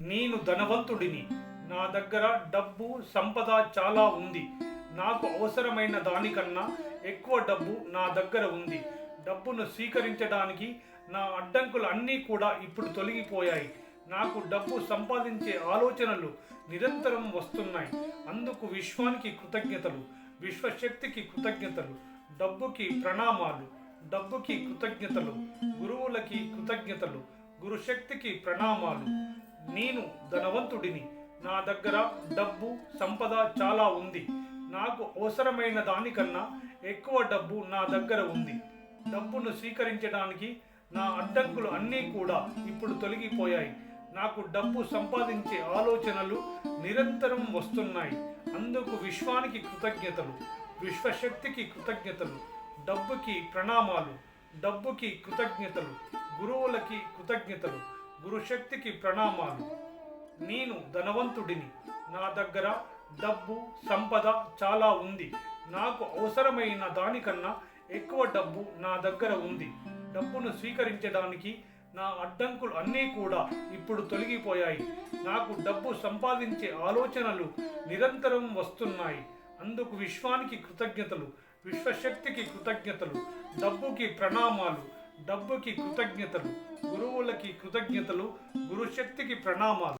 నేను ధనవంతుడిని. నా దగ్గర డబ్బు, సంపద చాలా ఉంది. నాకు అవసరమైన దానికన్నా ఎక్కువ డబ్బు నా దగ్గర ఉంది. డబ్బును స్వీకరించడానికి నా అడ్డంకులు అన్నీ కూడా ఇప్పుడు తొలగిపోయాయి. నాకు డబ్బు సంపాదించే ఆలోచనలు నిరంతరం వస్తున్నాయి. అందుకు విశ్వానికి కృతజ్ఞతలు, విశ్వశక్తికి కృతజ్ఞతలు, డబ్బుకి ప్రణామాలు, డబ్బుకి కృతజ్ఞతలు, గురువులకి కృతజ్ఞతలు, గురుశక్తికి ప్రణామాలు. నేను ధనవంతుడిని. నా దగ్గర డబ్బు, సంపద చాలా ఉంది. నాకు అవసరమైన దానికన్నా ఎక్కువ డబ్బు నా దగ్గర ఉంది. డబ్బును స్వీకరించడానికి నా అడ్డంకులు అన్నీ కూడా ఇప్పుడు తొలగిపోయాయి. నాకు డబ్బు సంపాదించే ఆలోచనలు నిరంతరం వస్తున్నాయి. అందుకు విశ్వానికి కృతజ్ఞతలు, విశ్వశక్తికి కృతజ్ఞతలు, డబ్బుకి ప్రణామాలు, డబ్బుకి కృతజ్ఞతలు, గురువులకి కృతజ్ఞతలు, గురుశక్తికి ప్రణామాలు. నేను ధనవంతుడిని. నా దగ్గర డబ్బు, సంపద చాలా ఉంది. నాకు అవసరమైన దానికన్నా ఎక్కువ డబ్బు నా దగ్గర ఉంది. డబ్బును స్వీకరించడానికి నా అడ్డంకులు అన్నీ కూడా ఇప్పుడు తొలగిపోయాయి. నాకు డబ్బు సంపాదించే ఆలోచనలు నిరంతరం వస్తున్నాయి. అందుకు విశ్వానికి కృతజ్ఞతలు, విశ్వశక్తికి కృతజ్ఞతలు, డబ్బుకి ప్రణామాలు, డబ్బుకి కృతజ్ఞతలు, గురువులకి కృతజ్ఞతలు, గురుశక్తికి ప్రణామాలు.